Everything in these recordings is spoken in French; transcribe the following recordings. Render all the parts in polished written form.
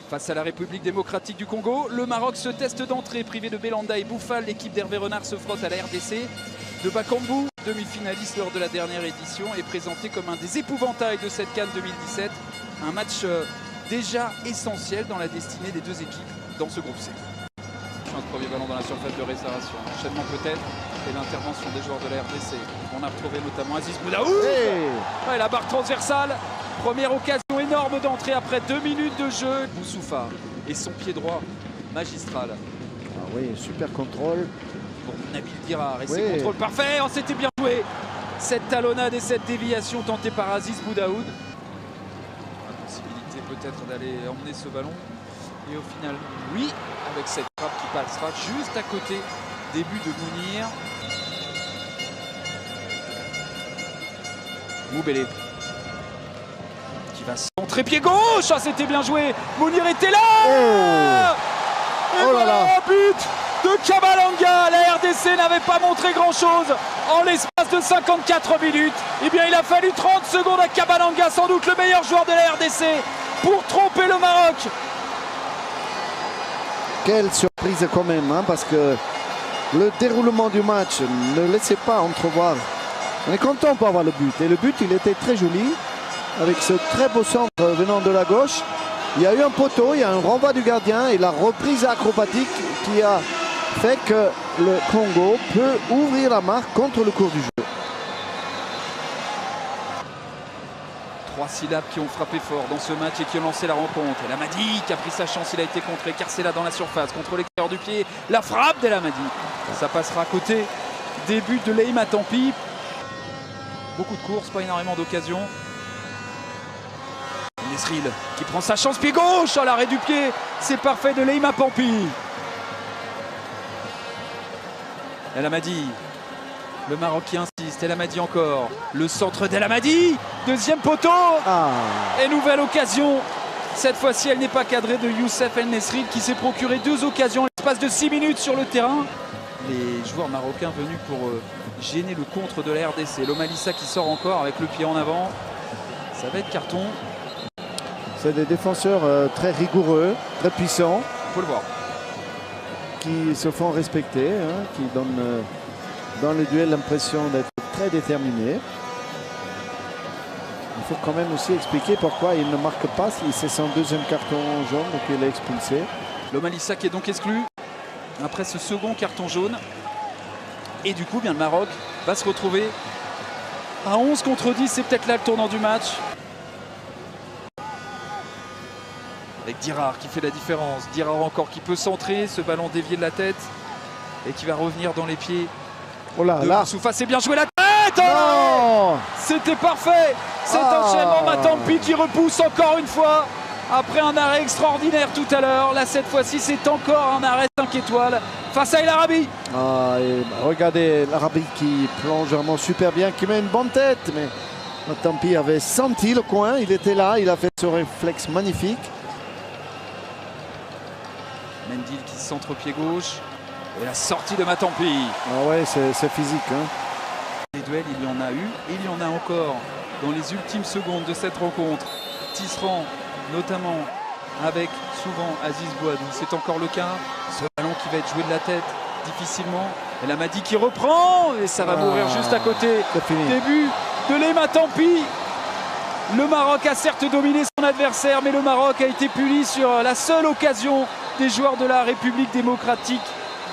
Face à la République démocratique du Congo, le Maroc se teste d'entrée. Privé de Belanda et Bouffal, l'équipe d'Hervé Renard se frotte à la RDC. De Bakambu, demi-finaliste lors de la dernière édition, est présenté comme un des épouvantails de cette CAN 2017. Un match déjà essentiel dans la destinée des deux équipes dans ce groupe C. Un premier ballon dans la surface de réservation. Enchaînement peut-être et l'intervention des joueurs de la RDC. On a retrouvé notamment Aziz Boudaoud. Ouais, la barre transversale. Première occasion énorme d'entrée après 2 minutes de jeu. Boussoufa et son pied droit magistral. Ah oui, super contrôle. Pour Nabil Dirar et ses contrôles parfaits. Oh, c'était bien joué. Cette talonnade et cette déviation tentée par Aziz Boudaoud. La possibilité peut-être d'aller emmener ce ballon. Et au final, oui, avec cette frappe qui passera juste à côté des buts de Mounir. Moubélé qui va centrer pied gauche. Ah, c'était bien joué. Mounir était là. Et voilà, but de Kabalanga. La RDC n'avait pas montré grand-chose en l'espace de 54 minutes. Eh bien, il a fallu 30 secondes à Kabalanga, sans doute le meilleur joueur de la RDC, pour tromper le Maroc. Quelle surprise quand même, hein, parce que le déroulement du match ne laissait pas entrevoir. On est content pour avoir le but. Et le but, il était très joli, avec ce très beau centre venant de la gauche. Il y a eu un poteau, il y a un renvoi du gardien et la reprise acrobatique qui a fait que le Congo peut ouvrir la marque contre le cours du jeu. 3 syllabes qui ont frappé fort dans ce match et qui ont lancé la rencontre. El Amadi qui a pris sa chance, il a été contré. Carcela dans la surface, contre l'extérieur du pied. La frappe d'El Amadi. Ça passera à côté. Début de Leïma Tampi. Beaucoup de courses, pas énormément d'occasions. Nesril qui prend sa chance, pied gauche à l'arrêt du pied. C'est parfait de Leïma Tampi. El Amadi. Le Maroc qui insiste, El Amadi encore. Le centre d'El Amadi. Deuxième poteau. Et nouvelle occasion. Cette fois-ci, elle n'est pas cadrée de Youssef El Nesril qui s'est procuré 2 occasions en l'espace de 6 minutes sur le terrain. Les joueurs marocains venus pour gêner le contre de la RDC. Lomalissa qui sort encore avec le pied en avant. Ça va être carton. C'est des défenseurs très rigoureux, très puissants. Il faut le voir. Qui se font respecter, hein, qui donnent dans le duel l'impression d'être très déterminés. Il faut quand même aussi expliquer pourquoi il ne marque pas. C'est son deuxième carton jaune qu'il a expulsé. Lomalissa qui est donc exclu après ce second carton jaune. Et du coup, bien, le Maroc va se retrouver à 11 contre 10. C'est peut-être là le tournant du match. Avec Dirar qui fait la différence. Dirar encore qui peut centrer. Ce ballon dévié de la tête. Et qui va revenir dans les pieds. Oh là là. Soufa, c'est bien joué la tête. Oh, c'était parfait. Cet enchaînement, Matampi qui repousse encore une fois. Après un arrêt extraordinaire tout à l'heure. Là, cette fois-ci, c'est encore un arrêt 5 étoiles face à El Arabi. Regardez l'Arabi qui plonge vraiment super bien, qui met une bonne tête. Mais Matampi avait senti le coin. Il était là. Il a fait ce réflexe magnifique. Mendil qui centre pied gauche. Et la sortie de Matampi. Ah ouais, c'est physique. Hein. Les duels, il y en a eu. Il y en a encore dans les ultimes secondes de cette rencontre. Tisserand, notamment avec souvent Aziz Boudaoud. C'est encore le cas. Ce ballon qui va être joué de la tête difficilement. El Amadi qui reprend. Et ça va mourir juste à côté. Début de Leïma Tampi. Le Maroc a certes dominé son adversaire, mais le Maroc a été puni sur la seule occasion des joueurs de la République démocratique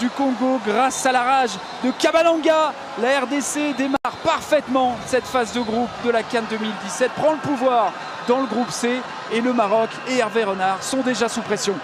du Congo grâce à la rage de Kabalanga. La RDC démarre parfaitement cette phase de groupe de la CAN 2017, prend le pouvoir dans le groupe C et le Maroc et Hervé Renard sont déjà sous pression.